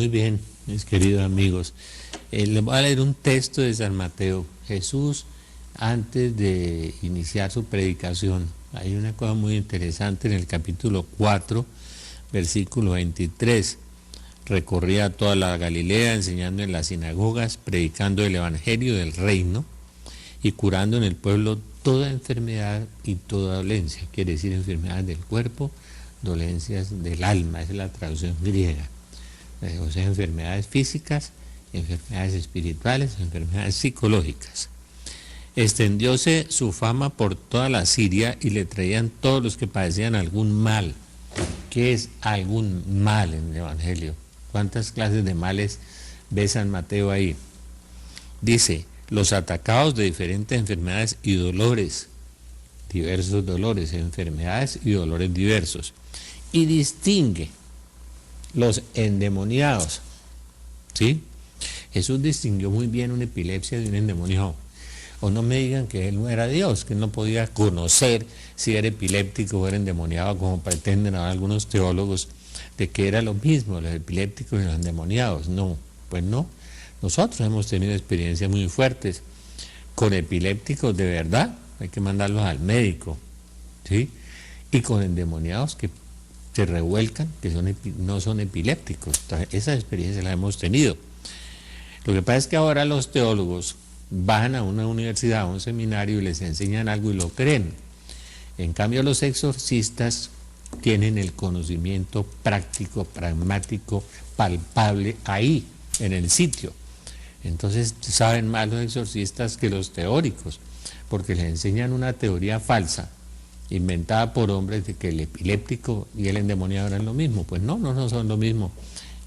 Muy bien, mis queridos amigos. Les voy a leer un texto de San Mateo. Jesús, antes de iniciar su predicación, hay una cosa muy interesante en el capítulo 4, versículo 23. Recorría toda la Galilea, enseñando en las sinagogas, predicando el evangelio del reino y curando en el pueblo toda enfermedad y toda dolencia. Quiere decir enfermedades del cuerpo, dolencias del alma, esa es la traducción griega. O sea, enfermedades físicas, enfermedades espirituales, enfermedades psicológicas. Extendióse su fama por toda la Siria y le traían todos los que padecían algún mal. ¿Qué es algún mal en el Evangelio? ¿Cuántas clases de males ve San Mateo ahí? Dice, los atacados de diferentes enfermedades y dolores, diversos dolores, enfermedades y dolores diversos. Y distingue los endemoniados, ¿sí? Jesús distinguió muy bien una epilepsia de un endemoniado. O no me digan que él no era Dios, que él no podía conocer si era epiléptico o era endemoniado, como pretenden ahora algunos teólogos, de que era lo mismo, los epilépticos y los endemoniados. No, pues no. Nosotros hemos tenido experiencias muy fuertes con epilépticos de verdad, hay que mandarlos al médico, ¿sí? Y con endemoniados que se revuelcan, que no son epilépticos. Entonces, esas experiencias las hemos tenido. Lo que pasa es que ahora los teólogos van a una universidad, a un seminario y les enseñan algo y lo creen. En cambio, los exorcistas tienen el conocimiento práctico, pragmático, palpable ahí, en el sitio. Entonces saben más los exorcistas que los teóricos, porque les enseñan una teoría falsa, inventada por hombres, de que el epiléptico y el endemoniado eran lo mismo. Pues no son lo mismo.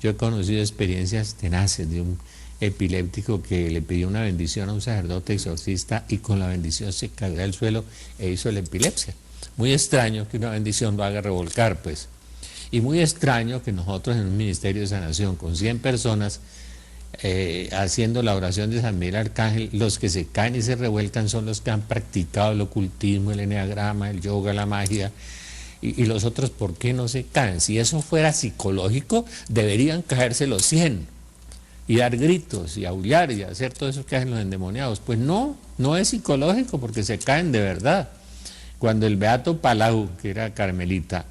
Yo he conocido experiencias tenaces de un epiléptico que le pidió una bendición a un sacerdote exorcista y con la bendición se cayó al suelo e hizo la epilepsia. Muy extraño que una bendición lo haga revolcar, pues. Y muy extraño que nosotros en un ministerio de sanación con 100 personas haciendo la oración de San Miguel Arcángel, los que se caen y se revuelcan son los que han practicado el ocultismo, el eneagrama, el yoga, la magia, y los otros, ¿por qué no se caen? Si eso fuera psicológico, deberían caerse los 100 y dar gritos y aullar y hacer todo eso que hacen los endemoniados. Pues no es psicológico, porque se caen de verdad. Cuando el beato Palau, que era carmelita,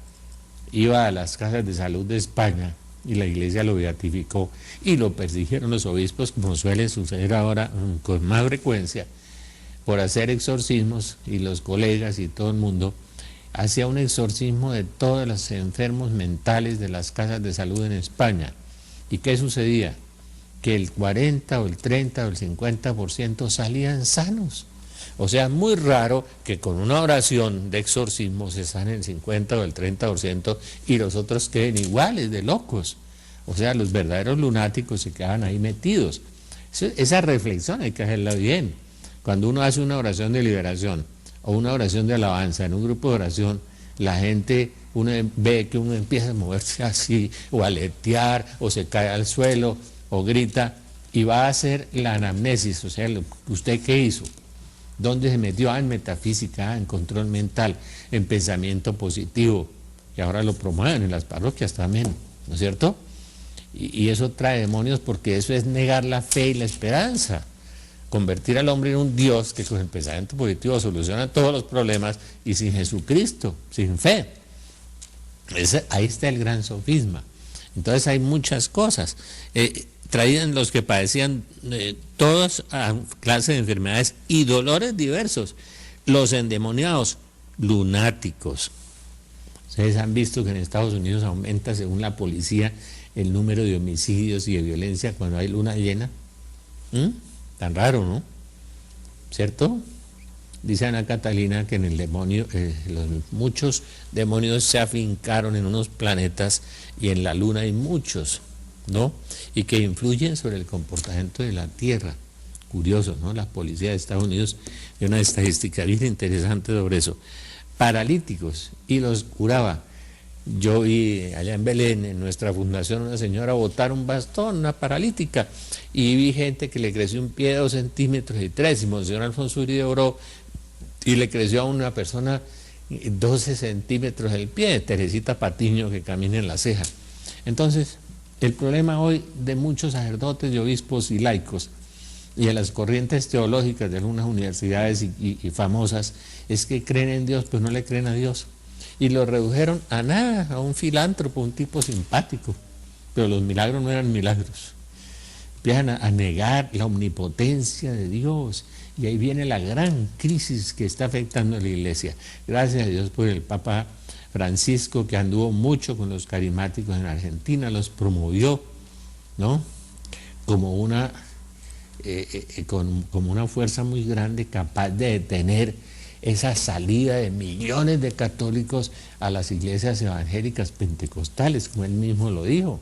iba a las casas de salud de España y la iglesia lo beatificó y lo persiguieron los obispos, como suele suceder ahora con más frecuencia, por hacer exorcismos, y los colegas y todo el mundo hacía un exorcismo de todos los enfermos mentales de las casas de salud en España. ¿Y qué sucedía? Que el 40 o el 30 o el 50% salían sanos. O sea, muy raro que con una oración de exorcismo se sane el 50 o el 30% y los otros queden iguales de locos. O sea, los verdaderos lunáticos se quedan ahí metidos. Esa reflexión hay que hacerla bien. Cuando uno hace una oración de liberación o una oración de alabanza en un grupo de oración, la gente, uno ve que uno empieza a moverse así, o a aletear, o se cae al suelo, o grita, y va a hacer la anamnesis. O sea, ¿usted qué hizo? ¿Dónde se metió? En metafísica, en control mental, en pensamiento positivo. Y ahora lo promueven en las parroquias también, ¿no es cierto? Y eso trae demonios, porque eso es negar la fe y la esperanza. Convertir al hombre en un Dios que con el pensamiento positivo soluciona todos los problemas, y sin Jesucristo, sin fe. Ahí está el gran sofisma. Entonces hay muchas cosas. Traían los que padecían todas clases de enfermedades y dolores diversos. Los endemoniados, lunáticos. Ustedes han visto que en Estados Unidos aumenta, según la policía, el número de homicidios y de violencia cuando hay luna llena. Tan raro, ¿no? ¿Cierto? Dice Ana Catalina que en el demonio, muchos demonios se afincaron en unos planetas y en la luna hay muchos, ¿no? Y que influyen sobre el comportamiento de la Tierra. Curioso, ¿no? La policía de Estados Unidos tiene una estadística bien interesante sobre eso. Paralíticos, y los curaba. Yo vi allá en Belén, en nuestra fundación, una señora botar un bastón, una paralítica, y vi gente que le creció un pie de 2 centímetros y 3, y Monseñor Alfonso Uribe oró, y le creció a una persona 12 centímetros el pie, Teresita Patiño, que camina en la ceja. Entonces, El problema hoy de muchos sacerdotes y obispos y laicos y de las corrientes teológicas de algunas universidades y famosas es que creen en Dios, pues no le creen a Dios. Y lo redujeron a nada, a un filántropo, un tipo simpático. Pero los milagros no eran milagros. Empiezan a negar la omnipotencia de Dios. Y ahí viene la gran crisis que está afectando a la Iglesia. Gracias a Dios por el Papa Francisco, que anduvo mucho con los carismáticos en Argentina, los promovió, ¿no? Como una fuerza muy grande, capaz de detener esa salida de millones de católicos a las iglesias evangélicas pentecostales, como él mismo lo dijo.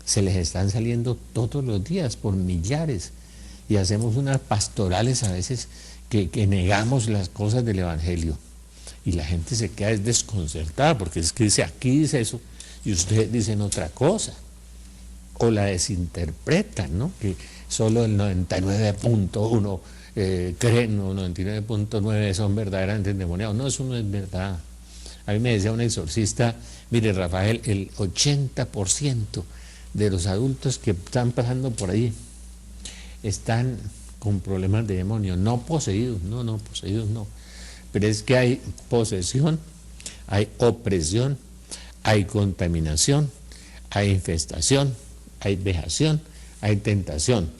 Se les están saliendo todos los días por millares, y hacemos unas pastorales a veces que negamos las cosas del evangelio, y la gente se queda desconcertada, porque es que dice, aquí dice eso, y ustedes dicen otra cosa, o la desinterpretan, ¿no? Que solo el 99.1 creen, o 99.9 son verdaderamente endemoniados. No, eso no es verdad. A mí me decía un exorcista, mire Rafael, el 80% de los adultos que están pasando por ahí están con problemas de demonio, no poseídos, no poseídos no, pero es que hay posesión, hay opresión, hay contaminación, hay infestación, hay vejación, hay tentación.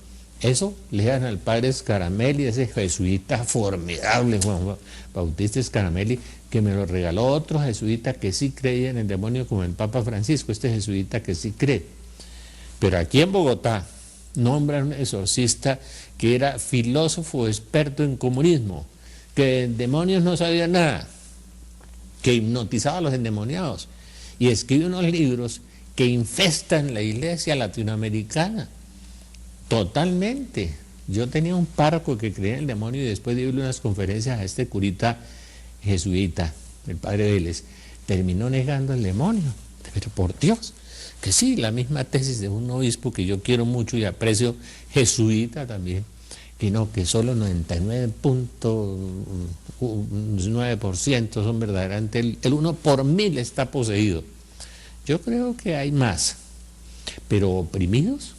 Eso le dan al padre Scaramelli, ese jesuita formidable, Juan Bautista Scaramelli, que me lo regaló otro jesuita que sí creía en el demonio, como el Papa Francisco, este jesuita que sí cree. Pero aquí en Bogotá nombran un exorcista que era filósofo experto en comunismo, que de demonios no sabía nada, que hipnotizaba a los endemoniados, y escribe unos libros que infestan la iglesia latinoamericana. Totalmente. Yo tenía un párroco que creía en el demonio y después de irle unas conferencias a este curita jesuita, el padre Vélez, terminó negando el demonio. Pero por Dios, que sí, la misma tesis de un obispo que yo quiero mucho y aprecio, jesuita también, que no, que solo 99.9% son verdaderamente, el 1 por 1000 está poseído. Yo creo que hay más, pero oprimidos,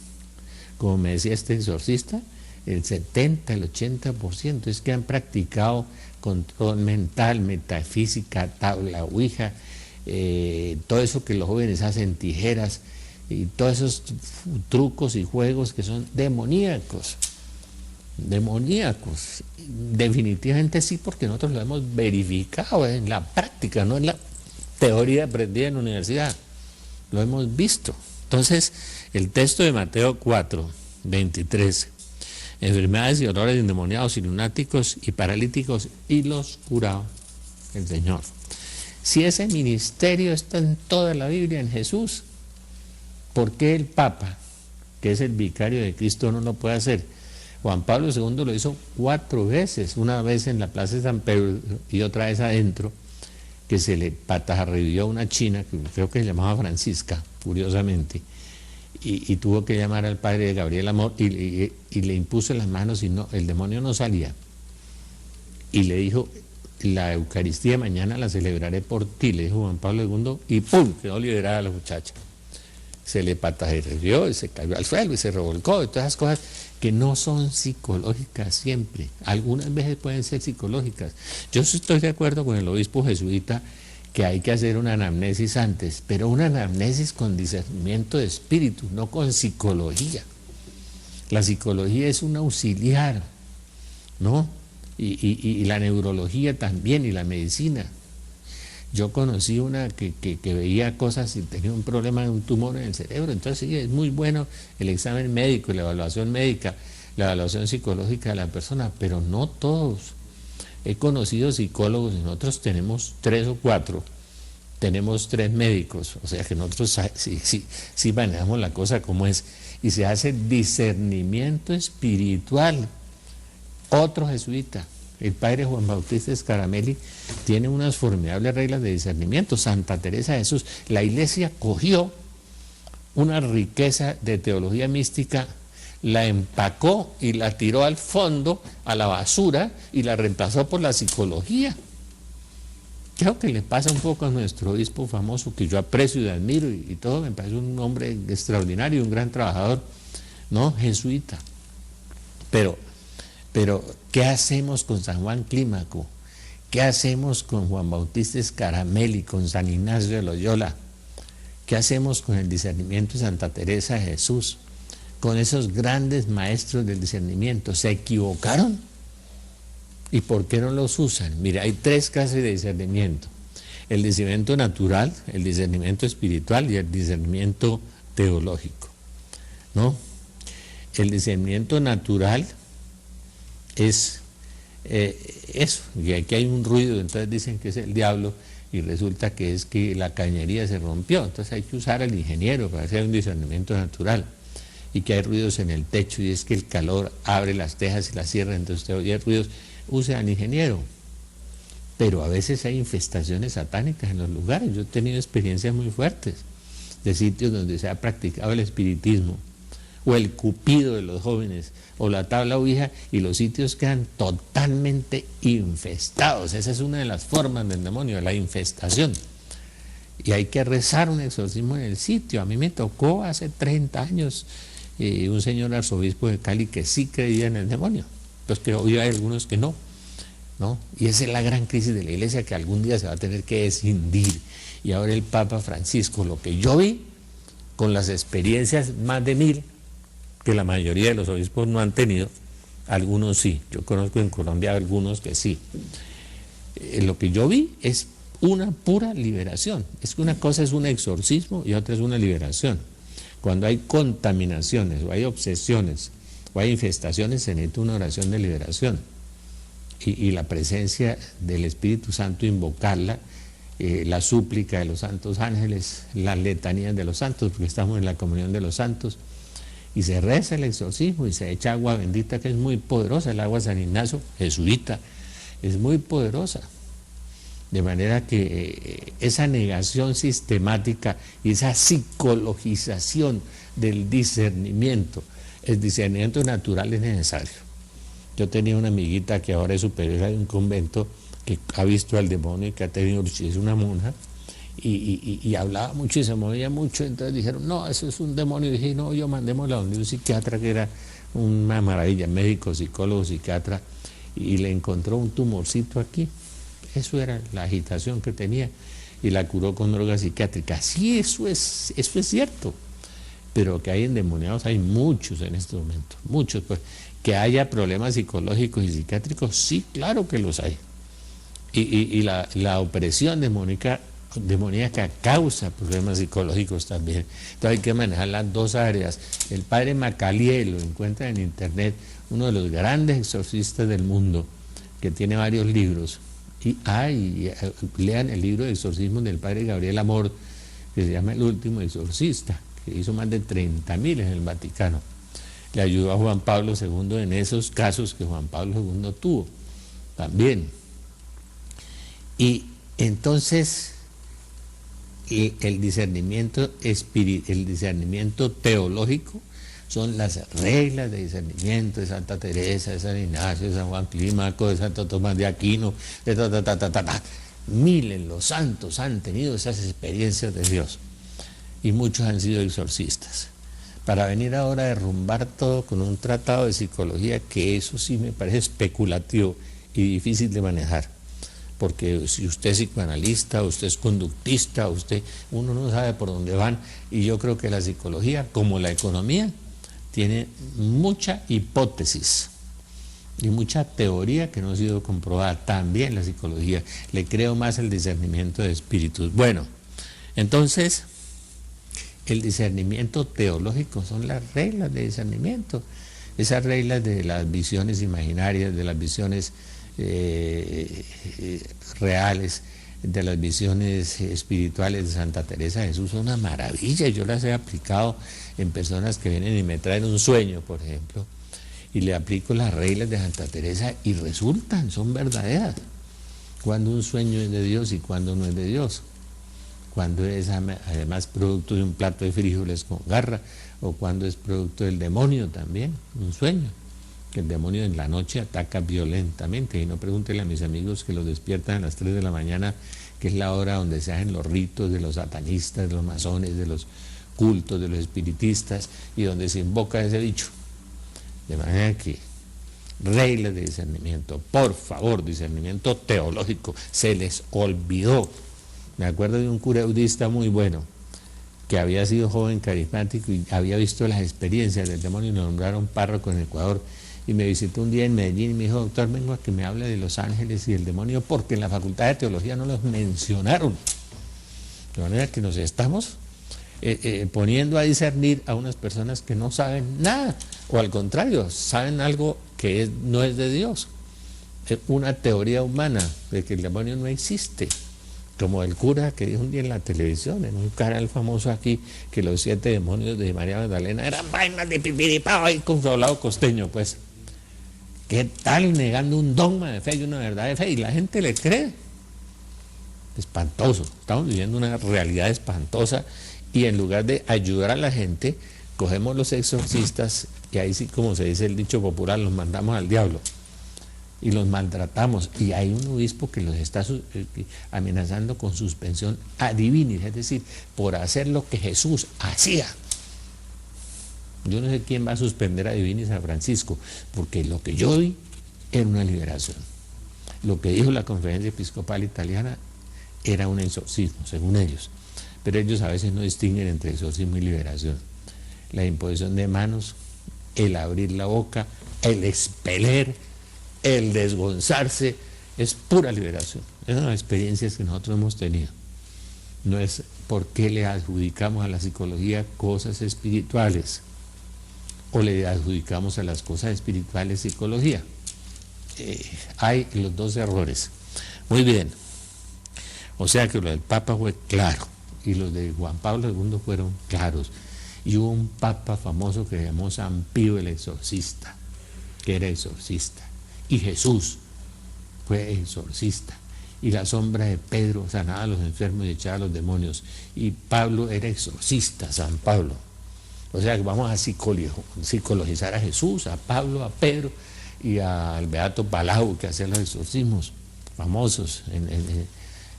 como me decía este exorcista, el 70, el 80% es que han practicado control mental, metafísica, tabla, ouija, todo eso que los jóvenes hacen, tijeras, y todos esos trucos y juegos que son demoníacos. Demoníacos. Definitivamente sí, porque nosotros lo hemos verificado en la práctica, no en la teoría aprendida en la universidad. Lo hemos visto. Entonces, el texto de Mateo 4, 23, enfermedades y dolores endemoniados y lunáticos y paralíticos, y los curaba el Señor. Si ese ministerio está en toda la Biblia, en Jesús, ¿por qué el Papa, que es el vicario de Cristo, no lo puede hacer? Juan Pablo II lo hizo 4 veces, una vez en la Plaza de San Pedro y otra vez adentro, que se le patarribió a una china, que creo que se llamaba Francisca, curiosamente, y tuvo que llamar al padre Gabriel Amor y le impuso las manos y no, el demonio no salía. Y le dijo, la Eucaristía mañana la celebraré por ti, le dijo Juan Pablo II, y ¡pum!, quedó liberada la muchacha. Se le patarribió y se cayó al suelo y se revolcó, y todas esas cosas que no son psicológicas siempre, algunas veces pueden ser psicológicas. Yo estoy de acuerdo con el obispo jesuita que hay que hacer una anamnesis antes, pero una anamnesis con discernimiento de espíritu, no con psicología. La psicología es un auxiliar, ¿no? Y la neurología también, y la medicina. Yo conocí una que veía cosas y tenía un problema de un tumor en el cerebro, entonces sí, es muy bueno el examen médico, la evaluación médica, la evaluación psicológica de la persona, pero no todos. He conocido psicólogos, y nosotros tenemos 3 o 4, tenemos 3 médicos, o sea que nosotros sí manejamos la cosa como es, y se hace discernimiento espiritual. Otro jesuita, el padre Juan Bautista Scaramelli, tiene unas formidables reglas de discernimiento. Santa Teresa de Jesús, la iglesia cogió una riqueza de teología mística, la empacó y la tiró al fondo, a la basura, y la reemplazó por la psicología. creo que le pasa un poco a nuestro obispo famoso, que yo aprecio y admiro y todo, me parece un hombre extraordinario, un gran trabajador, ¿no? Jesuita. Pero, ¿qué hacemos con San Juan Clímaco? ¿Qué hacemos con Juan Bautista Escaramelli, con San Ignacio de Loyola? ¿Qué hacemos con el discernimiento de Santa Teresa de Jesús? Con esos grandes maestros del discernimiento. ¿Se equivocaron? ¿Y por qué no los usan? Mira, hay 3 clases de discernimiento. El discernimiento natural, el discernimiento espiritual y el discernimiento teológico, ¿no? El discernimiento natural es eso, y aquí hay un ruido, entonces dicen que es el diablo, y resulta que es que la cañería se rompió, entonces hay que usar al ingeniero para hacer un discernimiento natural, y que hay ruidos en el techo, y es que el calor abre las tejas y las cierra, entonces usted oye ruidos, use al ingeniero. Pero a veces hay infestaciones satánicas en los lugares. Yo he tenido experiencias muy fuertes de sitios donde se ha practicado el espiritismo, o el cupido de los jóvenes, o la tabla ouija, y los sitios quedan totalmente infestados. Esa es una de las formas del demonio, la infestación. Y hay que rezar un exorcismo en el sitio. A mí me tocó hace 30 años un señor arzobispo de Cali que sí creía en el demonio, pues que hoy hay algunos que no, ¿no? Y esa es la gran crisis de la iglesia, que algún día se va a tener que escindir. Y ahora el Papa Francisco, lo que yo vi, con las experiencias más de 1000, que la mayoría de los obispos no han tenido, algunos sí, yo conozco en Colombia algunos que sí. Lo que yo vi es una pura liberación. Es que una cosa es un exorcismo y otra es una liberación. Cuando hay contaminaciones o hay obsesiones o hay infestaciones, se necesita una oración de liberación. Y la presencia del Espíritu Santo, invocarla, la súplica de los santos ángeles, las letanías de los santos, porque estamos en la comunión de los santos, y se reza el exorcismo y se echa agua bendita, que es muy poderosa, el agua San Ignacio, jesuita, es muy poderosa. De manera que esa negación sistemática y esa psicologización del discernimiento, el discernimiento natural es necesario. Yo tenía una amiguita que ahora es superiora de un convento, que ha visto al demonio y que ha tenido, es una monja, y hablaba mucho y se movía mucho, entonces dijeron, no, eso es un demonio, y dije, no, yo mandémosla a un psiquiatra que era una maravilla, médico, psicólogo, psiquiatra, y le encontró un tumorcito aquí. Eso era la agitación que tenía, y la curó con drogas psiquiátricas. Sí, eso es cierto, pero que hay endemoniados, hay muchos en este momento, muchos. Pues que haya problemas psicológicos y psiquiátricos, sí, claro que los hay. Y la opresión demoníaca causa problemas psicológicos también. Entonces hay que manejar las 2 áreas. El padre Macalié, lo encuentra en internet, uno de los grandes exorcistas del mundo, que tiene varios libros. Y lean el libro de exorcismos del padre Gabriel Amor, que se llama El último exorcista, que hizo más de 30.000 en el Vaticano. Le ayudó a Juan Pablo II en esos casos que Juan Pablo II tuvo también. Y entonces el discernimiento teológico son las reglas de discernimiento de Santa Teresa, de San Ignacio, de San Juan Clímaco, de Santo Tomás de Aquino, de Miles los santos han tenido esas experiencias de Dios y muchos han sido exorcistas. Para venir ahora a derrumbar todo con un tratado de psicología, que eso sí me parece especulativo y difícil de manejar, porque si usted es psicoanalista, usted es conductista, uno no sabe por dónde van, y yo creo que la psicología, como la economía, tiene mucha hipótesis y mucha teoría que no ha sido comprobada. También la psicología, le creo más el discernimiento de espíritus. Bueno, entonces el discernimiento teológico son las reglas de discernimiento, esas reglas de las visiones imaginarias, de las visiones reales, de las visiones espirituales de Santa Teresa de Jesús, son una maravilla. Yo las he aplicado en personas que vienen y me traen un sueño, por ejemplo, y le aplico las reglas de Santa Teresa y resultan, son verdaderas. Cuando un sueño es de Dios y cuando no es de Dios, cuando es además producto de un plato de frijoles con garra, o cuando es producto del demonio también, un sueño, que el demonio en la noche ataca violentamente. Y no pregúntenle a mis amigos que los despiertan a las 3 de la mañana que es la hora donde se hacen los ritos de los satanistas, de los masones, de los cultos, de los espiritistas, y donde se invoca ese bicho. De manera que reglas de discernimiento, por favor, discernimiento teológico, se les olvidó. Me acuerdo de un cura budista muy bueno, que había sido joven carismático y había visto las experiencias del demonio y lo nombraron párroco en Ecuador. Y me visitó un día en Medellín y me dijo: doctor, vengo a que me hable de los ángeles y del demonio, porque en la facultad de teología no los mencionaron. De manera que nos estamos poniendo a discernir a unas personas que no saben nada, o al contrario, saben algo que no es de Dios. Es una teoría humana de que el demonio no existe. Como el cura que dijo un día en la televisión, en un canal famoso aquí, que los 7 demonios de María Magdalena eran vainas de pipiripao ahí con su hablado costeño, pues. ¿Qué tal negando un dogma de fe y una verdad de fe? Y la gente le cree. Espantoso. Estamos viviendo una realidad espantosa y en lugar de ayudar a la gente, cogemos los exorcistas y ahí sí, como se dice el dicho popular, los mandamos al diablo. Y los maltratamos, y hay un obispo que los está amenazando con suspensión ad divinis, es decir, por hacer lo que Jesús hacía. Yo no sé quién va a suspender ad divinis a Francisco, porque lo que yo vi era una liberación. Lo que dijo la Conferencia Episcopal Italiana era un exorcismo, según ellos, pero ellos a veces no distinguen entre exorcismo y liberación. La imposición de manos, el abrir la boca, el expeler, el desgonzarse, es pura liberación. Esas son las experiencias que nosotros hemos tenido. No es por qué le adjudicamos a la psicología cosas espirituales o le adjudicamos a las cosas espirituales psicología. Hay los dos errores. Muy bien. O sea que lo del Papa fue claro y los de Juan Pablo II fueron claros. Y hubo un Papa famoso que se llamó San Pío el Exorcista, que era exorcista. Y Jesús fue exorcista. Y la sombra de Pedro sanaba a los enfermos y echaba a los demonios. Y Pablo era exorcista, San Pablo. O sea que vamos a psicologizar a Jesús, a Pablo, a Pedro y al Beato Palau, que hacía los exorcismos famosos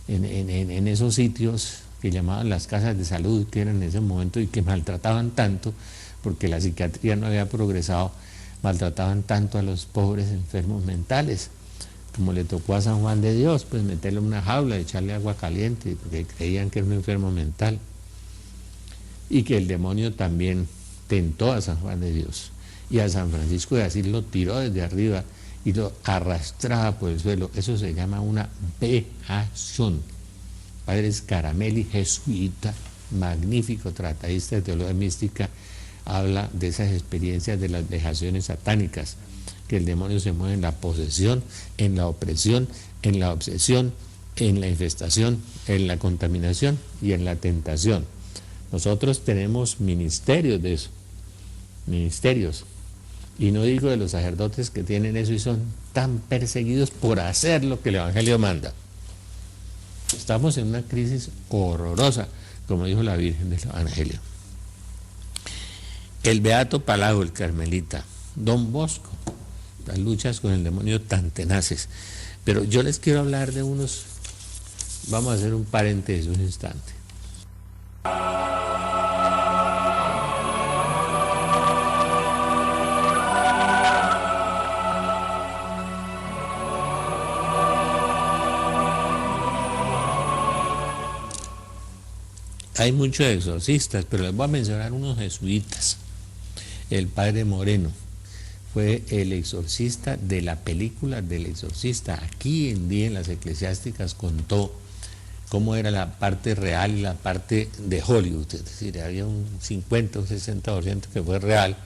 en esos sitios que llamaban las casas de salud, que eran en ese momento y que maltrataban tanto, porque la psiquiatría no había progresado, maltrataban tanto a los pobres enfermos mentales, como le tocó a San Juan de Dios, pues meterle en una jaula, echarle agua caliente, porque creían que era un enfermo mental. Y que el demonio también tentó a San Juan de Dios. Y a San Francisco de Asís lo tiró desde arriba y lo arrastraba por el suelo. Eso se llama una vejación. Padre Scaramelli, jesuita, magnífico tratadista de teología mística, habla de esas experiencias de las vejaciones satánicas, que el demonio se mueve en la posesión, en la opresión, en la obsesión, en la infestación, en la contaminación y en la tentación. Nosotros tenemos ministerios de eso, ministerios, y no digo de los sacerdotes que tienen eso y son tan perseguidos por hacer lo que el Evangelio manda. Estamos en una crisis horrorosa, como dijo la Virgen del Evangelio. El Beato Palau, el carmelita, Don Bosco, las luchas con el demonio tan tenaces. Pero yo les quiero hablar de unos, vamos a hacer un paréntesis un instante. Hay muchos exorcistas, pero les voy a mencionar unos jesuitas. El padre Moreno fue el exorcista de la película del exorcista. Aquí en día en las eclesiásticas contó cómo era la parte real y la parte de Hollywood, es decir, había un 50 o 60% que fue real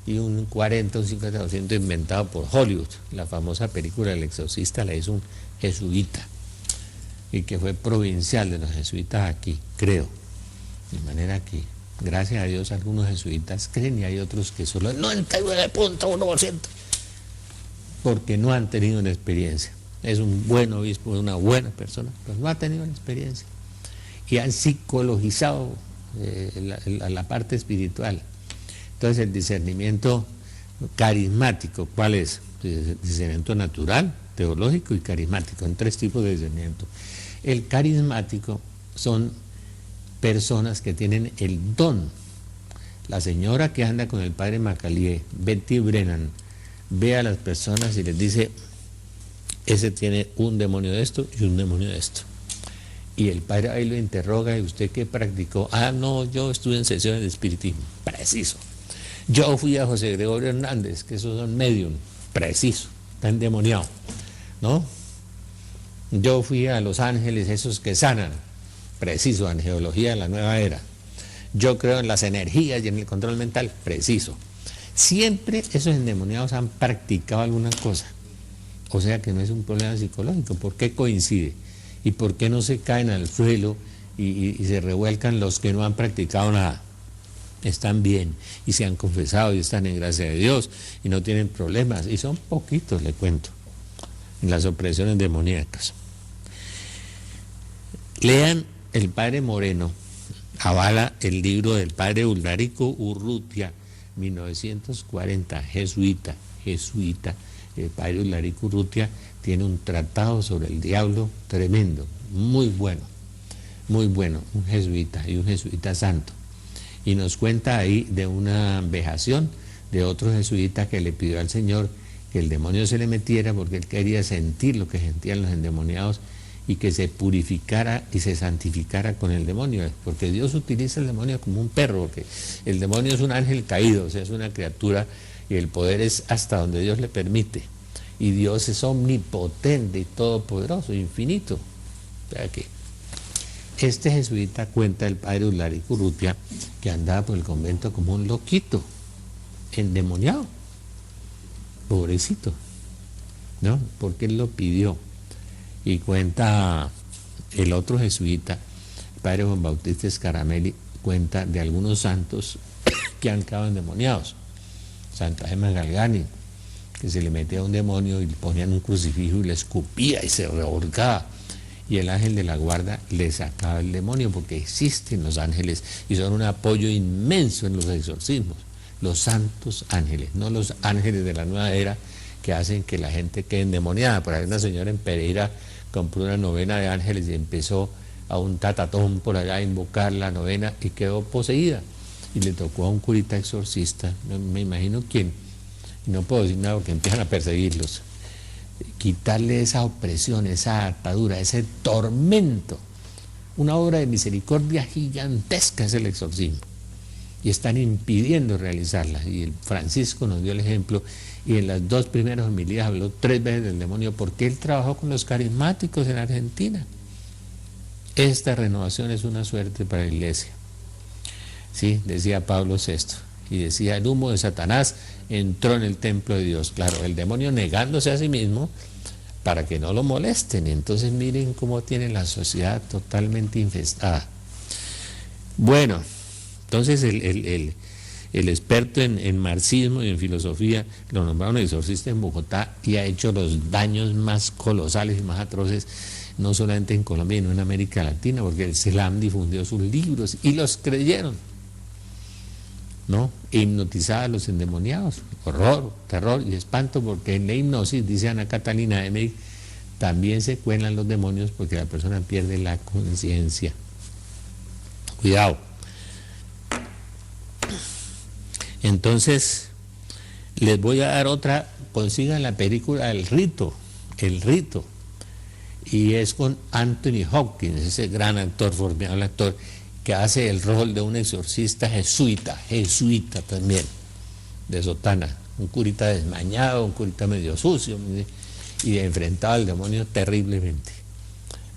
y un 40 o 50% inventado por Hollywood. La famosa película del exorcista la hizo un jesuita y que fue provincial de los jesuitas aquí, creo. De manera que, gracias a Dios, algunos jesuitas creen y hay otros que solo el 99.1%, porque no han tenido una experiencia. Es un buen obispo, es una buena persona, pero no ha tenido una experiencia. Y han psicologizado la parte espiritual. Entonces, el discernimiento carismático, ¿cuál es? Discernimiento natural, teológico y carismático, en 3 tipos de discernimiento. El carismático son personas que tienen el don. La señora que anda con el padre Macalié, Betty Brennan, ve a las personas y les dice, ese tiene un demonio de esto y un demonio de esto. Y el padre ahí lo interroga, ¿y usted qué practicó? Ah, no, yo estuve en sesiones de espiritismo. Preciso. Yo fui a José Gregorio Hernández, que esos son medium. Preciso. Está endemoniado, ¿no? Yo fui a Los Ángeles, esos que sanan. Preciso, angeología de la nueva era. Yo creo en las energías y en el control mental. Preciso. Siempre esos endemoniados han practicado alguna cosa. O sea que no es un problema psicológico. ¿Por qué coincide? ¿Y por qué no se caen al suelo y se revuelcan los que no han practicado nada? Están bien y se han confesado y están en gracia de Dios y no tienen problemas. Y son poquitos, le cuento, en las opresiones demoníacas. Lean el padre Moreno, avala el libro del padre Ularico Urrutia, 1940, jesuita. El padre Ularico Urrutia tiene un tratado sobre el diablo tremendo, muy bueno, un jesuita y un jesuita santo. Y nos cuenta ahí de una vejación de otro jesuita que le pidió al Señor que el demonio se le metiera porque él quería sentir lo que sentían los endemoniados y que se purificara y se santificara con el demonio, porque Dios utiliza el demonio como un perro, porque el demonio es un ángel caído, o sea, es una criatura y el poder es hasta donde Dios le permite. Y Dios es omnipotente y todopoderoso, infinito. O sea que este jesuita cuenta el padre Ularico Urrutia que andaba por el convento como un loquito, endemoniado, pobrecito, ¿no? Porque él lo pidió. Y cuenta el otro jesuita, el padre Juan Bautista Scaramelli, cuenta de algunos santos que han quedado endemoniados. Santa Gemma Galgani, que se le metía un demonio y le ponían un crucifijo y le escupía y se revolcaba. Y el ángel de la guarda le sacaba el demonio, porque existen los ángeles y son un apoyo inmenso en los exorcismos. Los santos ángeles, no los ángeles de la nueva era que hacen que la gente quede endemoniada. Por ahí una señora en Pereira compró una novena de ángeles y empezó a un tatatón por allá a invocar la novena y quedó poseída. Y le tocó a un curita exorcista, no me imagino quién, y no puedo decir nada porque empiezan a perseguirlos. Quitarle esa opresión, esa atadura, ese tormento. Una obra de misericordia gigantesca es el exorcismo. Y están impidiendo realizarla. Y el Francisco nos dio el ejemplo, y en las 2 primeras homilías habló 3 veces del demonio, porque él trabajó con los carismáticos en Argentina. Esta renovación es una suerte para la iglesia. Sí, decía Pablo VI. Y decía, el humo de Satanás entró en el templo de Dios. Claro, el demonio negándose a sí mismo para que no lo molesten. Entonces miren cómo tiene la sociedad totalmente infestada. Bueno, entonces el experto en marxismo y en filosofía lo nombraron exorcista en Bogotá y ha hecho los daños más colosales y más atroces, no solamente en Colombia, sino en América Latina, porque el CELAM difundió sus libros y los creyeron, ¿no? Hipnotizaba a los endemoniados, horror, terror y espanto, porque en la hipnosis, dice Ana Catalina Emmerich, también se cuelan los demonios porque la persona pierde la conciencia. Cuidado. Entonces, les voy a dar otra, consigan la película El Rito, y es con Anthony Hopkins, ese gran actor, formidable actor, que hace el rol de un exorcista jesuita también, de sotana, un curita desmañado, un curita medio sucio, y enfrentado al demonio terriblemente.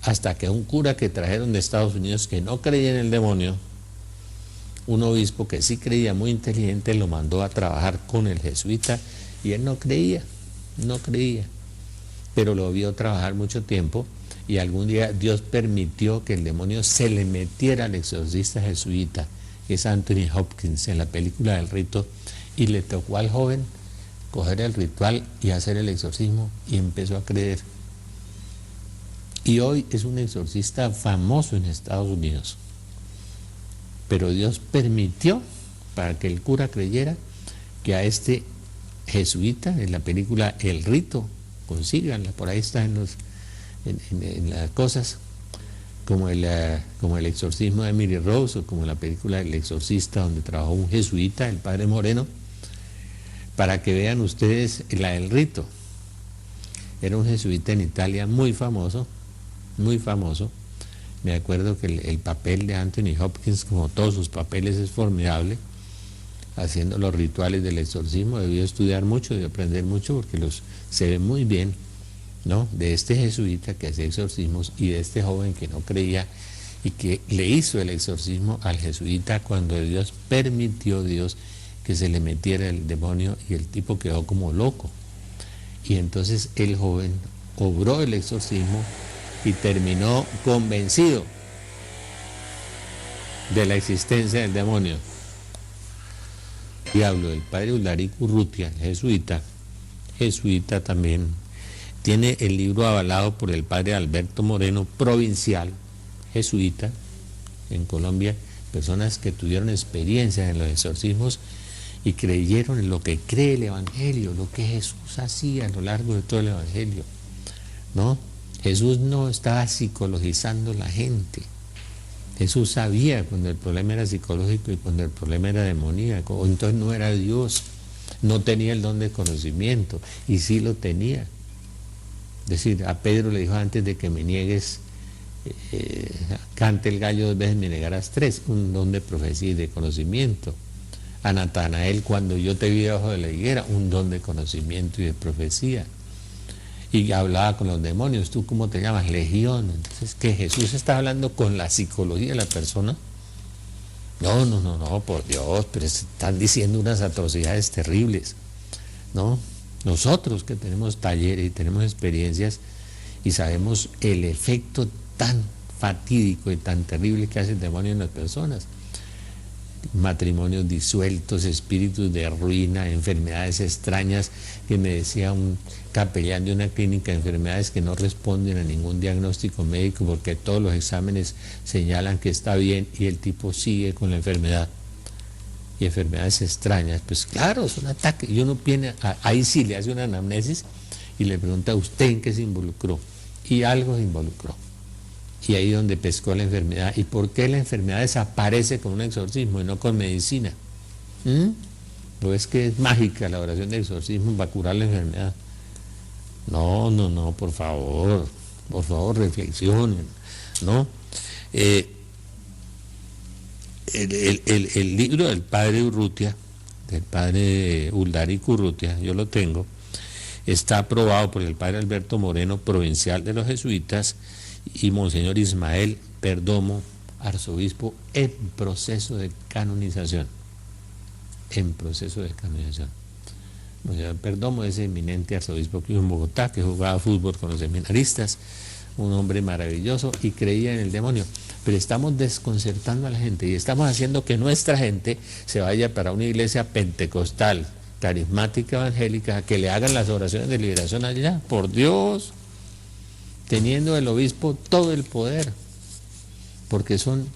Hasta que un cura que trajeron de Estados Unidos, que no creía en el demonio, un obispo que sí creía, muy inteligente, lo mandó a trabajar con el jesuita, y él no creía, pero lo vio trabajar mucho tiempo, y algún día Dios permitió que el demonio se le metiera al exorcista jesuita, que es Anthony Hopkins, en la película del Rito, y le tocó al joven coger el ritual y hacer el exorcismo, y empezó a creer. Y hoy es un exorcista famoso en Estados Unidos. Pero Dios permitió, para que el cura creyera, que a este jesuita, en la película El Rito, consíganla, por ahí está en las cosas, como el exorcismo de Emily Rose, o como la película El Exorcista, donde trabajó un jesuita, el padre Moreno, para que vean ustedes la del rito. Era un jesuita en Italia muy famoso, muy famoso. Me acuerdo que el papel de Anthony Hopkins, como todos sus papeles, es formidable, haciendo los rituales del exorcismo. Debió estudiar mucho, debió aprender mucho, porque se ve muy bien, ¿no?, de este jesuita que hacía exorcismos y de este joven que no creía y que le hizo el exorcismo al jesuita cuando Dios permitió que se le metiera el demonio, y el tipo quedó como loco. Y entonces el joven obró el exorcismo y terminó convencido de la existencia del demonio. Diablo, el padre Uldarico Urrutia, jesuita también, tiene el libro avalado por el padre Alberto Moreno, provincial, jesuita, en Colombia, personas que tuvieron experiencia en los exorcismos y creyeron en lo que cree el Evangelio, lo que Jesús hacía a lo largo de todo el Evangelio, ¿no? Jesús no estaba psicologizando a la gente. Jesús sabía cuando el problema era psicológico y cuando el problema era demoníaco, o entonces no era Dios, no tenía el don de conocimiento, y sí lo tenía. Es decir, a Pedro le dijo: antes de que me niegues, cante el gallo 2 veces, me negarás 3, un don de profecía y de conocimiento. A Natanael: cuando yo te vi debajo de la higuera, un don de conocimiento y de profecía. Y hablaba con los demonios: ¿tú cómo te llamas? Legión. Entonces, ¿que Jesús está hablando con la psicología de la persona? No, por Dios, pero están diciendo unas atrocidades terribles, ¿no? Nosotros que tenemos talleres y tenemos experiencias y sabemos el efecto tan fatídico y tan terrible que hace el demonio en las personas. Matrimonios disueltos, espíritus de ruina, enfermedades extrañas, que me decía un capellán de una clínica de enfermedades que no responden a ningún diagnóstico médico porque todos los exámenes señalan que está bien y el tipo sigue con la enfermedad. Y enfermedades extrañas, pues claro, es un ataque. Y uno viene, ahí sí le hace una anamnesis y le pregunta: ¿a usted en qué se involucró? Y algo se involucró. Y ahí donde pescó la enfermedad. ¿Y por qué la enfermedad desaparece con un exorcismo y no con medicina? ¿No es que es mágica la oración de exorcismo para curar la enfermedad? No, por favor reflexionen, ¿no? El libro del padre Urrutia, del padre Uldarico Urrutia, yo lo tengo, está aprobado por el padre Alberto Moreno, provincial de los jesuitas, y Monseñor Ismael Perdomo, arzobispo, en proceso de canonización. Monseñor Perdomo es eminente arzobispo que en Bogotá, que jugaba fútbol con los seminaristas, un hombre maravilloso y creía en el demonio. Pero estamos desconcertando a la gente y estamos haciendo que nuestra gente se vaya para una iglesia pentecostal, carismática, evangélica, que le hagan las oraciones de liberación allá, por Dios, teniendo el obispo todo el poder, porque son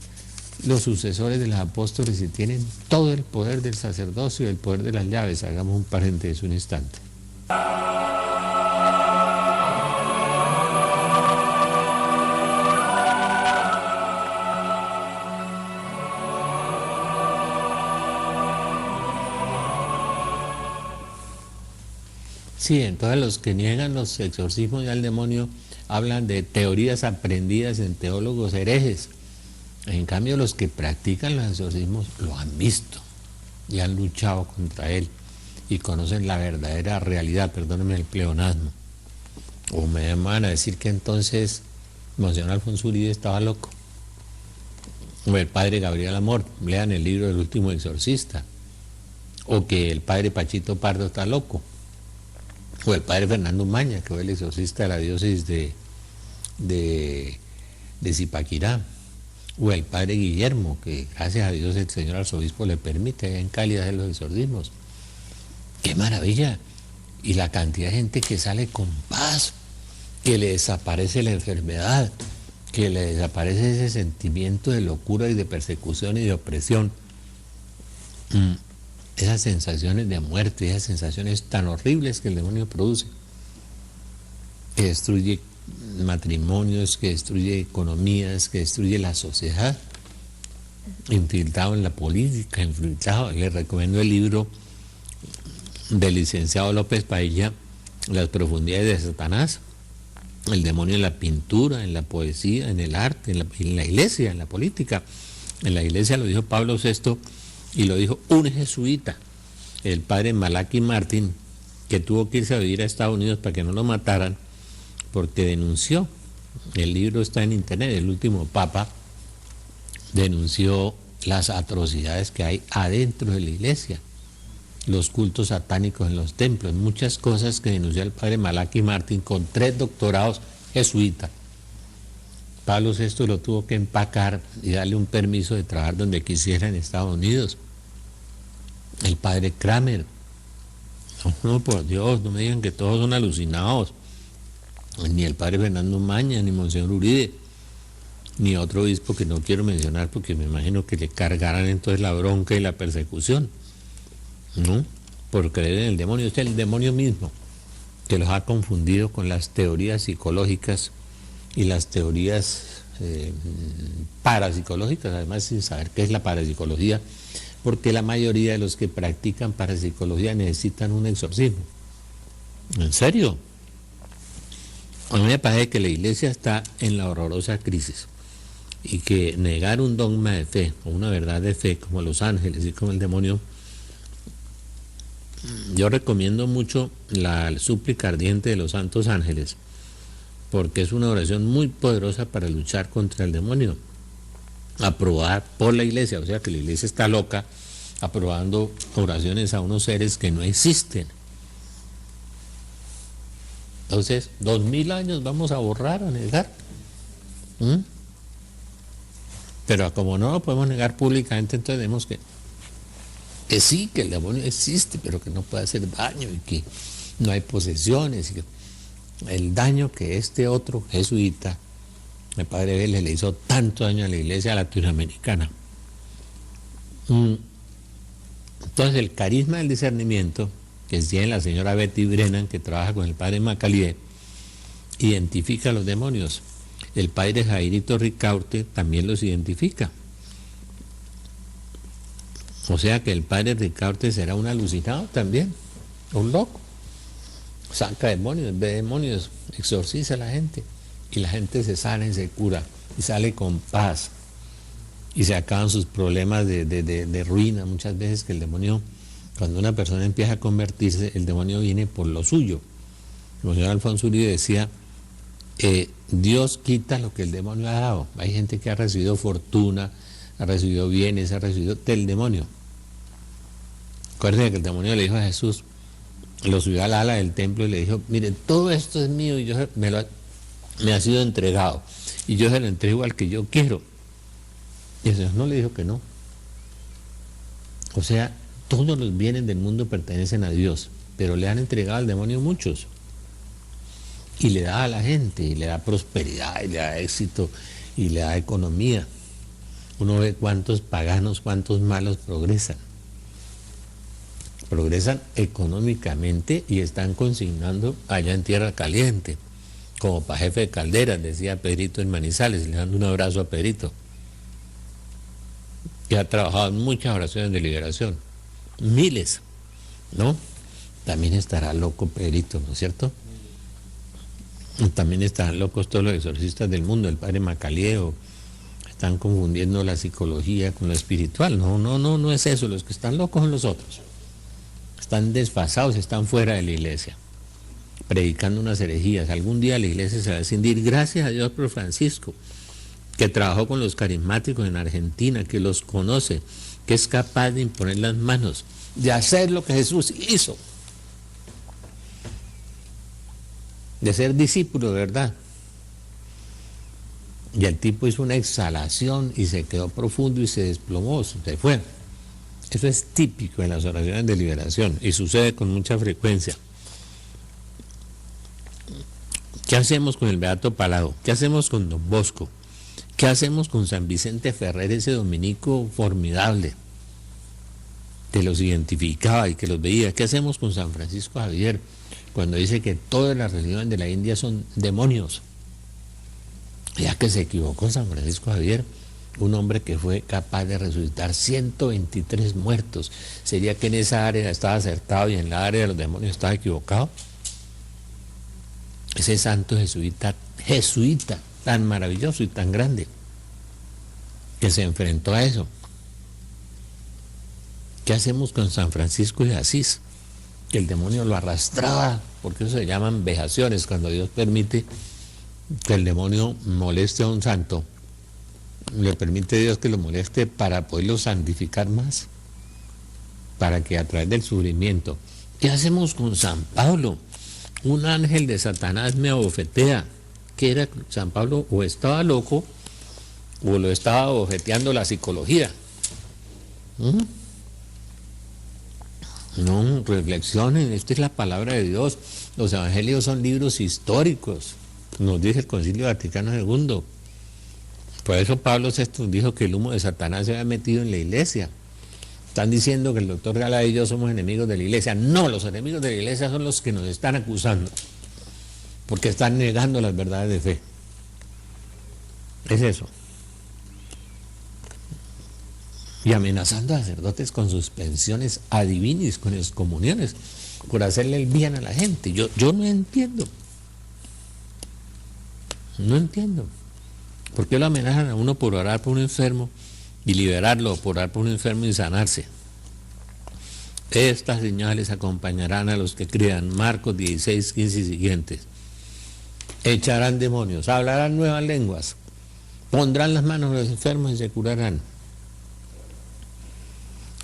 los sucesores de los apóstoles y tienen todo el poder del sacerdocio y el poder de las llaves. Hagamos un paréntesis un instante. Sí, entonces los que niegan los exorcismos y al demonio hablan de teorías aprendidas en teólogos herejes. En cambio, los que practican los exorcismos lo han visto y han luchado contra él y conocen la verdadera realidad, perdónenme el pleonasmo. O me van a decir que entonces Monseñor Alfonso Uribe estaba loco. O el padre Gabriel Amor, lean el libro del último exorcista. O que el padre Pachito Pardo está loco. O el padre Fernando Maña, que fue el exorcista de la diócesis de Zipaquirá. O el padre Guillermo, que gracias a Dios el señor arzobispo le permite en Cali hacer los exorcismos. ¡Qué maravilla! Y la cantidad de gente que sale con paz, que le desaparece la enfermedad, que le desaparece ese sentimiento de locura y de persecución y de opresión. Esas sensaciones de muerte, esas sensaciones tan horribles que el demonio produce, que destruye matrimonios, que destruye economías, que destruye la sociedad, infiltrado en la política, infiltrado. Les recomiendo el libro del licenciado López Pailla, Las profundidades de Satanás, el demonio en la pintura, en la poesía, en el arte, en la iglesia, en la política. En la iglesia lo dijo Pablo VI y lo dijo un jesuita, el padre Malachi Martin, que tuvo que irse a vivir a Estados Unidos para que no lo mataran, porque denunció, el libro está en internet, el último papa denunció las atrocidades que hay adentro de la iglesia, los cultos satánicos en los templos, muchas cosas que denunció el padre Malachi Martin con 3 doctorados jesuitas. Pablo VI lo tuvo que empacar y darle un permiso de trabajar donde quisiera en Estados Unidos. El padre Kramer, no, por Dios, no me digan que todos son alucinados, ni el padre Fernando Maña, ni Monseñor Uribe, ni otro obispo que no quiero mencionar porque me imagino que le cargarán entonces la bronca y la persecución, ¿no? Por creer en el demonio. Es el demonio mismo que los ha confundido con las teorías psicológicas y las teorías parapsicológicas, además sin saber qué es la parapsicología, porque la mayoría de los que practican parapsicología necesitan un exorcismo. ¿En serio? A mí me parece que la iglesia está en la horrorosa crisis y que negar un dogma de fe o una verdad de fe como los ángeles y como el demonio. Yo recomiendo mucho la súplica ardiente de los santos ángeles, porque es una oración muy poderosa para luchar contra el demonio, aprobada por la iglesia. O sea que la iglesia está loca aprobando oraciones a unos seres que no existen. Entonces, 2000 años vamos a borrar, a negar. Pero como no lo podemos negar públicamente, entonces tenemos que sí, que el demonio existe, pero que no puede hacer daño y que no hay posesiones. Y que el daño que este otro jesuita, el padre Vélez, le hizo tanto daño a la iglesia latinoamericana. Entonces el carisma del discernimiento, que tiene la señora Betty Brennan, que trabaja con el padre Macalié, identifica a los demonios. El padre Jairito Ricaurte también los identifica. O sea que el padre Ricaurte será un alucinado también, un loco. Saca demonios, ve demonios, exorciza a la gente y la gente se sana y se cura y sale con paz y se acaban sus problemas de ruina. Muchas veces que el demonio, cuando una persona empieza a convertirse, el demonio viene por lo suyo. El señor Alfonso Uribe decía, Dios quita lo que el demonio ha dado. Hay gente que ha recibido fortuna, ha recibido bienes, ha recibido del demonio. Acuérdense que el demonio le dijo a Jesús, lo subió al ala del templo y le dijo, mire, todo esto es mío y me ha sido entregado y yo se lo entrego al que yo quiero. Y el Señor no le dijo que no. O sea, todos los bienes del mundo pertenecen a Dios, pero le han entregado al demonio muchos. Y le da a la gente, y le da prosperidad, y le da éxito, y le da economía. Uno ve cuántos paganos, cuántos malos progresan. Progresan económicamente y están consignando allá en Tierra Caliente, como para jefe de calderas, decía Pedrito en Manizales. Le dando un abrazo a Pedrito, que ha trabajado en muchas oraciones de liberación, miles, ¿no? También estará loco Pedrito, ¿no es cierto? También estarán locos todos los exorcistas del mundo, el padre Macalieo. Están confundiendo la psicología con lo espiritual. No es eso. Los que están locos son los otros. Están desfasados, están fuera de la iglesia, predicando unas herejías. Algún día la iglesia se va a escindir. Gracias a Dios por Francisco, que trabajó con los carismáticos en Argentina, que los conoce, que es capaz de imponer las manos, de hacer lo que Jesús hizo, de ser discípulo, ¿verdad? Y el tipo hizo una exhalación y se quedó profundo y se desplomó, se fue. Eso es típico en las oraciones de liberación y sucede con mucha frecuencia. ¿Qué hacemos con el Beato Palado? ¿Qué hacemos con Don Bosco? ¿Qué hacemos con San Vicente Ferrer, ese dominico formidable que los identificaba y que los veía? ¿Qué hacemos con San Francisco Javier cuando dice que todas las religiones de la India son demonios? Ya que se equivocó San Francisco Javier, un hombre que fue capaz de resucitar 123 muertos. ¿Sería que en esa área estaba acertado y en la área de los demonios estaba equivocado? Ese santo jesuita tan maravilloso y tan grande, que se enfrentó a eso. ¿Qué hacemos con San Francisco de Asís? Que el demonio lo arrastraba, porque eso se llaman vejaciones, cuando Dios permite que el demonio moleste a un santo. Le permite a Dios que lo moleste para poderlo santificar más, para que a través del sufrimiento. ¿Qué hacemos con San Pablo? Un ángel de Satanás me abofetea. ¿Qué era? San Pablo o estaba loco o lo estaba abofeteando la psicología. No, reflexionen, esta es la palabra de Dios. Los evangelios son libros históricos, nos dice el Concilio Vaticano II. Por eso Pablo VI dijo que el humo de Satanás se había metido en la iglesia. Están diciendo que el doctor Gala y yo somos enemigos de la iglesia. No, los enemigos de la iglesia son los que nos están acusando, porque están negando las verdades de fe. Es eso. Y amenazando a sacerdotes con suspensiones adivinis, con excomuniones, por hacerle el bien a la gente. Yo no entiendo. No entiendo. ¿Por qué lo amenazan a uno por orar por un enfermo y liberarlo, por orar por un enfermo y sanarse? Estas señales acompañarán a los que crean. Marcos 16, 15 y siguientes. Echarán demonios, hablarán nuevas lenguas, pondrán las manos a los enfermos y se curarán.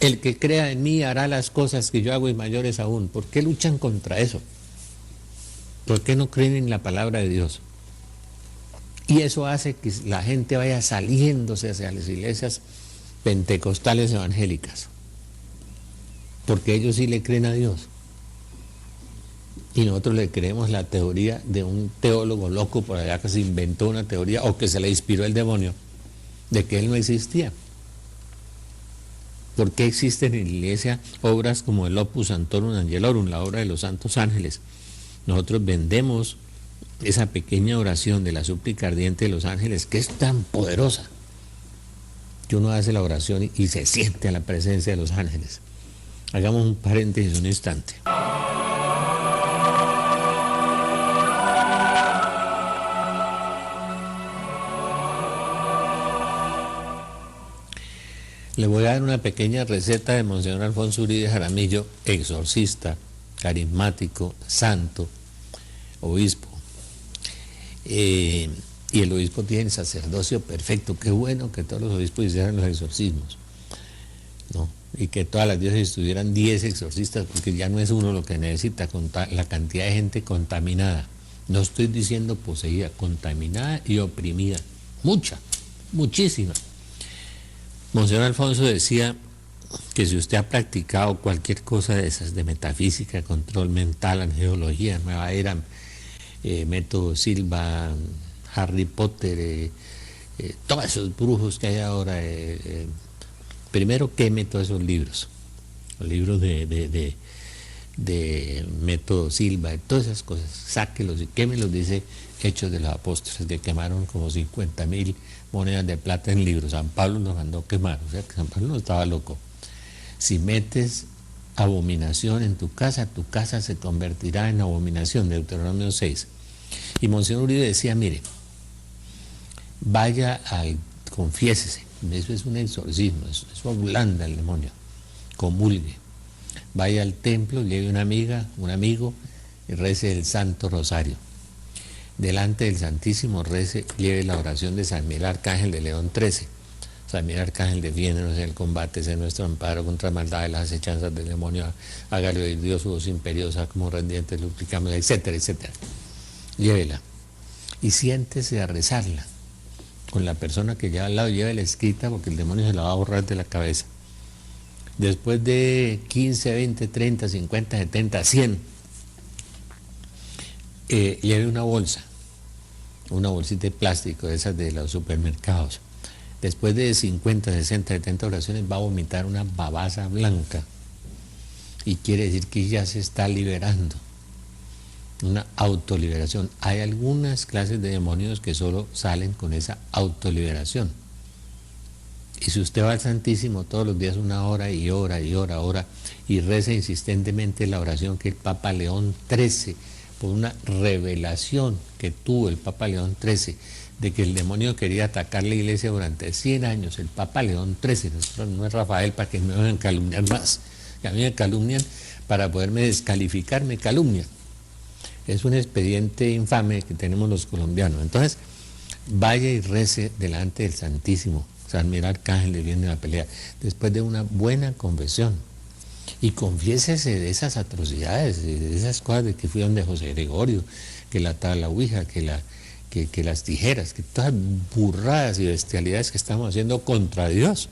El que crea en mí hará las cosas que yo hago y mayores aún. ¿Por qué luchan contra eso? ¿Por qué no creen en la palabra de Dios? Y eso hace que la gente vaya saliéndose hacia las iglesias pentecostales evangélicas, porque ellos sí le creen a Dios. Y nosotros le creemos la teoría de un teólogo loco por allá que se inventó una teoría o que se le inspiró el demonio de que él no existía. ¿Por qué existen en la iglesia obras como el Opus Santorum Angelorum, la obra de los santos ángeles? Nosotros vendemos esa pequeña oración de la súplica ardiente de los ángeles, que es tan poderosa, que uno hace la oración y se siente a la presencia de los ángeles. Hagamos un paréntesis un instante. Le voy a dar una pequeña receta de Monseñor Alfonso Uribe Jaramillo, exorcista, carismático, santo, obispo. Y el obispo tiene el sacerdocio perfecto. Qué bueno que todos los obispos hicieran los exorcismos, ¿no? Y que todas las diócesis tuvieran 10 exorcistas, porque ya no es uno lo que necesita, con la cantidad de gente contaminada. No estoy diciendo poseída, contaminada y oprimida. Mucha, muchísima. Monseñor Alfonso decía que si usted ha practicado cualquier cosa de esas, de metafísica, control mental, angeología, nueva era, método Silva, Harry Potter, todos esos brujos que hay ahora, primero queme todos esos libros, los libros de método Silva, de todas esas cosas, sáquelos y quémelos, dice Hechos de los Apóstoles, que quemaron como 50.000 monedas de plata en libros. San Pablo nos mandó quemar, o sea que San Pablo no estaba loco. Si metes abominación en tu casa se convertirá en abominación, Deuteronomio 6. Y Monseñor Uribe decía, mire, confiésese, eso es un exorcismo, eso ablanda al demonio, comulgue, vaya al templo, lleve una amiga, un amigo, y rece el Santo Rosario. Delante del Santísimo rece, lleve la oración de San Miguel Arcángel de León XIII. San Miguel Arcángel, defiéndonos en el combate, sé nuestro amparo contra maldad y las acechanzas del demonio, hágale oír Dios su voz imperiosa como rendiente, suplicamos, etcétera, etcétera. Llévela y siéntese a rezarla con la persona que lleva al lado, llévela escrita porque el demonio se la va a borrar de la cabeza. Después de 15, 20, 30, 50, 70, 100, lleve una bolsita de plástico, de esas de los supermercados. Después de 50, 60, 70 oraciones va a vomitar una babasa blanca y quiere decir que ya se está liberando. una autoliberación. Hay algunas clases de demonios que solo salen con esa autoliberación. Y si usted va al Santísimo todos los días una hora y ora y ora y reza insistentemente la oración que el Papa León XIII, por una revelación que tuvo el Papa León XIII, de que el demonio quería atacar la iglesia durante 100 años, el Papa León XIII, no es Rafael para que me vayan a calumniar más, que a mí me calumnian para poderme descalificar, me calumnian. Es un expediente infame que tenemos los colombianos. Entonces, vaya y rece delante del Santísimo, San Miguel Arcángel le viene la pelea, después de una buena confesión. Y confiésese de esas atrocidades, de esas cosas de que fui donde José Gregorio, que la tabla ouija, que las tijeras, que todas burradas y bestialidades que estamos haciendo contra Dios,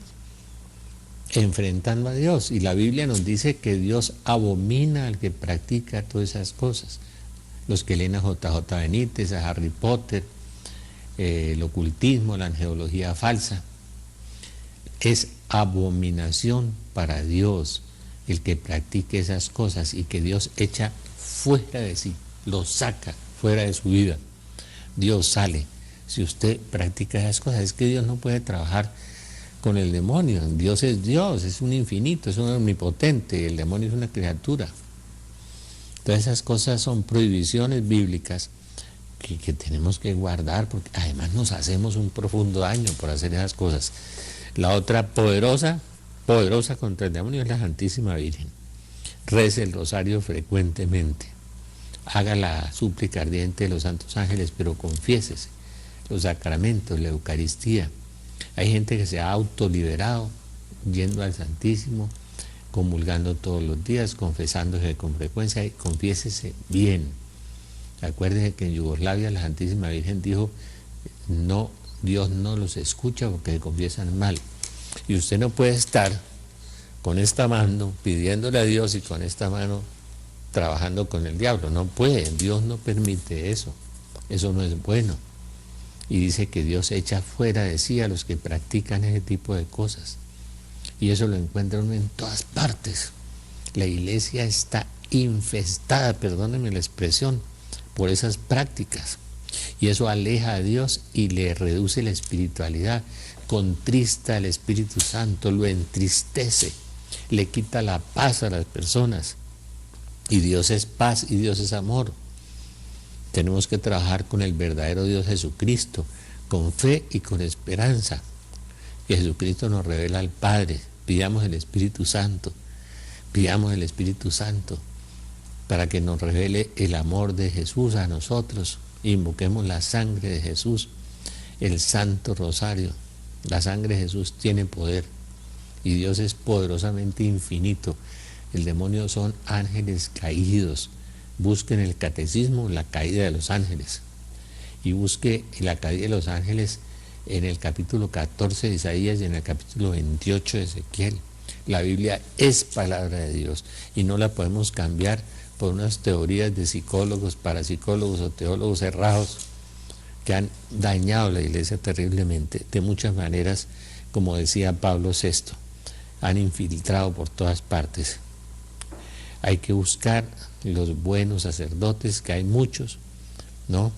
enfrentando a Dios. Y la Biblia nos dice que Dios abomina al que practica todas esas cosas. Los que leen a JJ Benítez, a Harry Potter, el ocultismo, la angeología falsa. Es abominación para Dios el que practique esas cosas y que Dios echa fuera de sí, lo saca fuera de su vida. Dios sale. Si usted practica esas cosas, es que Dios no puede trabajar con el demonio. Dios, es un infinito, es un omnipotente, el demonio es una criatura. Todas esas cosas son prohibiciones bíblicas que tenemos que guardar, porque además nos hacemos un profundo daño por hacer esas cosas. La otra poderosa contra el demonio es la Santísima Virgen. Rece el rosario frecuentemente. Haga la súplica ardiente de los santos ángeles, pero confiésese. Los sacramentos, la Eucaristía. Hay gente que se ha autoliberado yendo al Santísimo, comulgando todos los días, confesándose con frecuencia, y confiésese bien. Acuérdense que en Yugoslavia la Santísima Virgen dijo, no, Dios no los escucha porque se confiesan mal. Y usted no puede estar con esta mano pidiéndole a Dios y con esta mano trabajando con el diablo. No puede, Dios no permite eso. Eso no es bueno. Y dice que Dios echa fuera de sí a los que practican ese tipo de cosas. Y eso lo encuentra uno en todas partes. La iglesia está infestada, perdónenme la expresión, por esas prácticas. Y eso aleja a Dios y le reduce la espiritualidad, contrista al Espíritu Santo, lo entristece, le quita la paz a las personas. Y Dios es paz y Dios es amor. Tenemos que trabajar con el verdadero Dios Jesucristo, con fe y con esperanza. Que Jesucristo nos revela al Padre. Pidamos el Espíritu Santo, para que nos revele el amor de Jesús a nosotros. Invoquemos la sangre de Jesús, el Santo Rosario. La sangre de Jesús tiene poder y Dios es poderosamente infinito. El demonio son ángeles caídos. Busquen el catecismo, la caída de los ángeles. Y busque la caída de los ángeles en el capítulo 14 de Isaías y en el capítulo 28 de Ezequiel. La Biblia es palabra de Dios y no la podemos cambiar por unas teorías de psicólogos, parapsicólogos o teólogos errados que han dañado la iglesia terriblemente, de muchas maneras, como decía Pablo VI, han infiltrado por todas partes. Hay que buscar los buenos sacerdotes, que hay muchos, ¿no?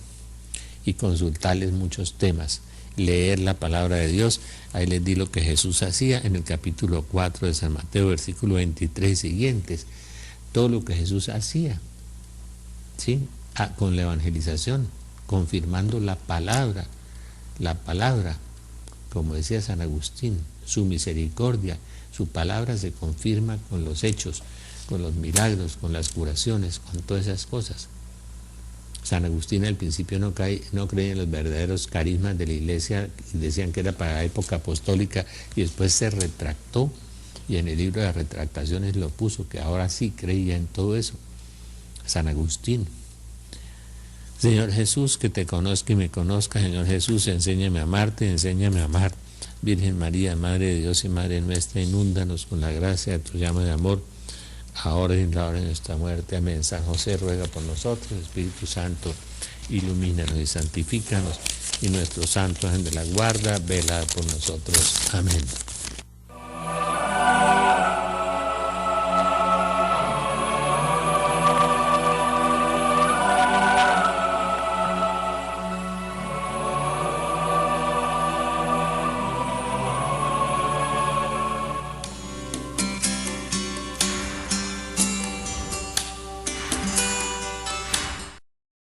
Y consultarles muchos temas, leer la palabra de Dios. Ahí les di lo que Jesús hacía en el capítulo 4 de San Mateo, versículo 23 y siguientes. Todo lo que Jesús hacía, ¿sí? Con la evangelización, confirmando la palabra, como decía San Agustín, su misericordia, su palabra se confirma con los hechos, con los milagros, con las curaciones, con todas esas cosas. San Agustín al principio no creía en los verdaderos carismas de la iglesia y decían que era para la época apostólica, y después se retractó y en el libro de las retractaciones lo puso, que ahora sí creía en todo eso. San Agustín. Señor Jesús, que te conozca y me conozca. Señor Jesús, enséñame a amarte, enséñame a amar. Virgen María, Madre de Dios y Madre nuestra, inúndanos con la gracia de tu llama de amor, ahora y en la hora de nuestra muerte. Amén. San José, ruega por nosotros. Espíritu Santo, ilumínanos y santifícanos. Y nuestro santo ángel de la guarda, vela por nosotros. Amén.